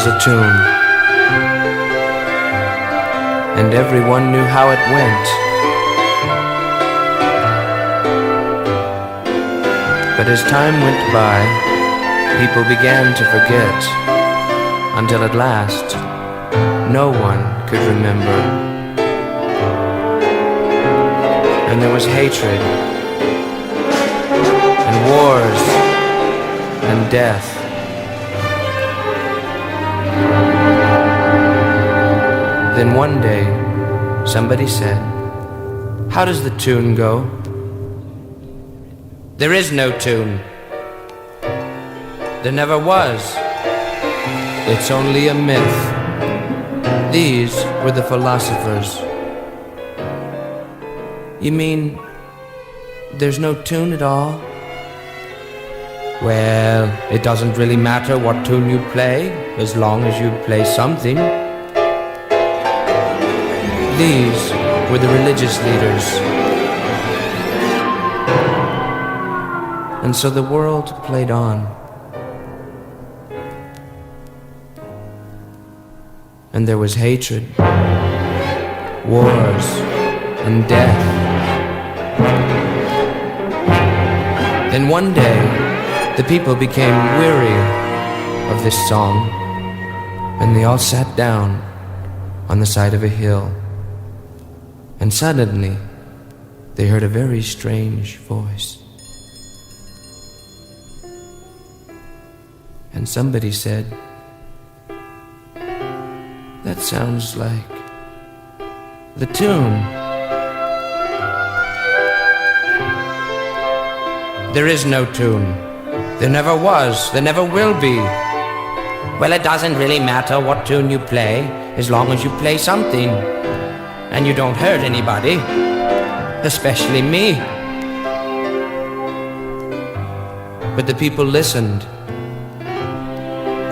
was a tune, and everyone knew how it went. But as time went by, people began to forget, until at last, no one could remember. And there was hatred, and wars, and death. Then one day, somebody said, "How does the tune go?" "There is no tune. There never was. It's only a myth." These were the philosophers. "You mean there's no tune at all?" "Well, it doesn't really matter what tune you play, as long as you play something." These were the religious leaders. And so the world played on. And there was hatred, wars, and death. Then one day, the people became weary of this song, and they all sat down on the side of a hill. And suddenly, they heard a very strange voice. And somebody said, "That sounds like the tune." "There is no tune. There never was. There never will be." "Well, it doesn't really matter what tune you play, as long as you play something. And you don't hurt anybody, especially me." But the people listened,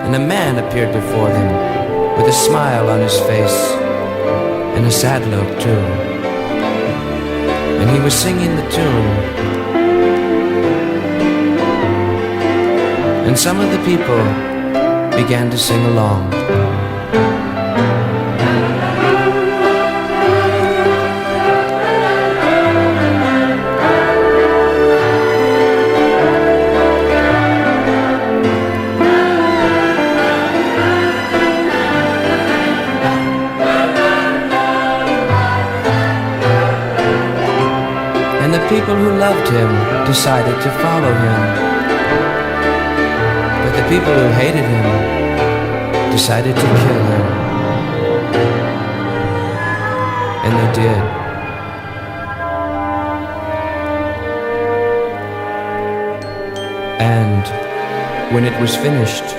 and a man appeared before them with a smile on his face and a sad look too. And he was singing the tune. And some of the people began to sing along. People who loved him decided to follow him. But the people who hated him decided to kill him. And they did. And when it was finished,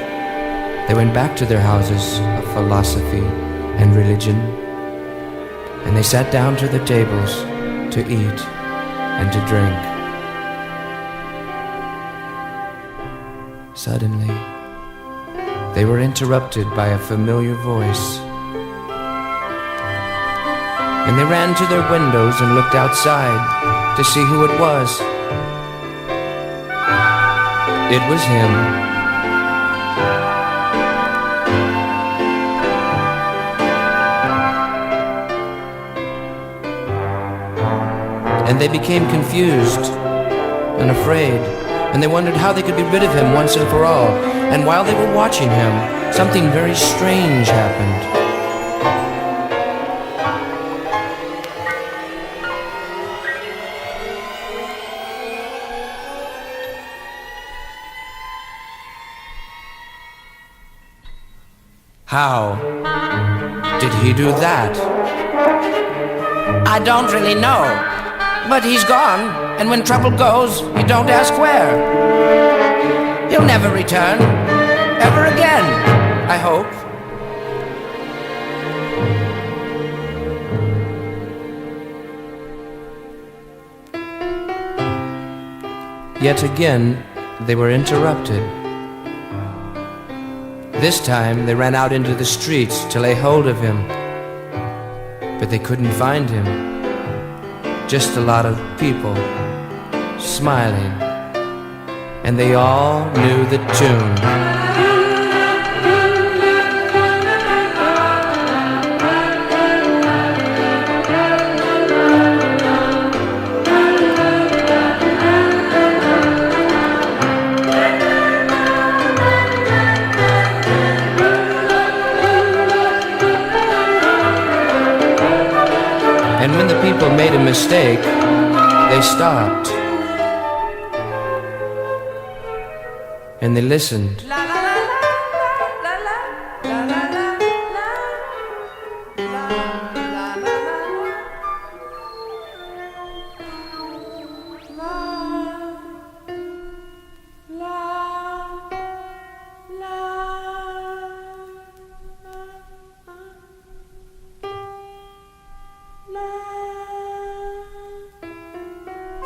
they went back to their houses of philosophy and religion, and they sat down to their tables to eat and to drink. Suddenly, they were interrupted by a familiar voice. And they ran to their windows and looked outside to see who it was. It was him. And they became confused and afraid, and they wondered how they could be rid of him once and for all. And while they were watching him, something very strange happened. How did he do that? I don't really know. But he's gone, and when trouble goes, you don't ask where. He'll never return, ever again, I hope. Yet again, they were interrupted. This time, they ran out into the streets to lay hold of him. But they couldn't find him. Just a lot of people smiling, and they all knew the tune. people made a mistake, they stopped. And they listened.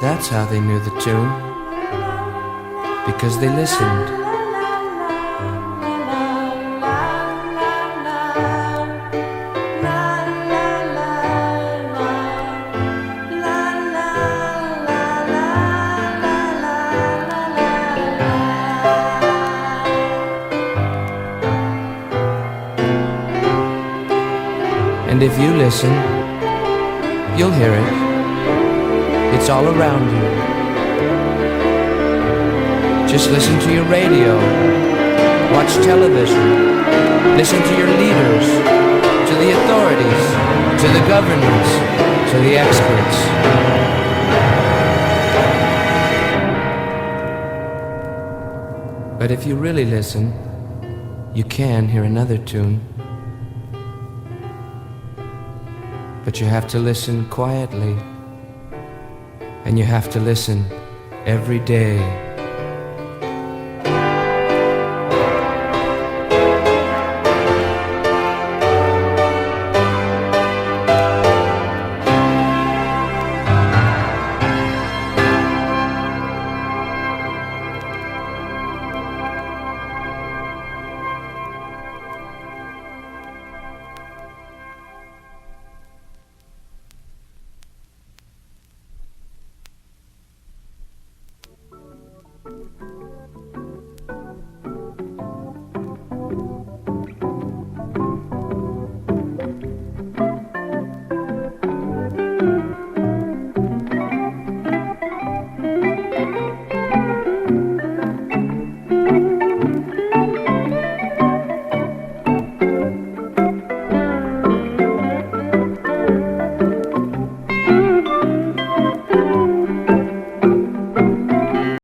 That's how they knew the tune, because they listened. And if you listen, you'll hear it. It's all around you. Just listen to your radio, watch television, listen to your leaders, to the authorities, to the governors, to the experts. But if you really listen, you can hear another tune. But you have to listen quietly. And you have to listen every day.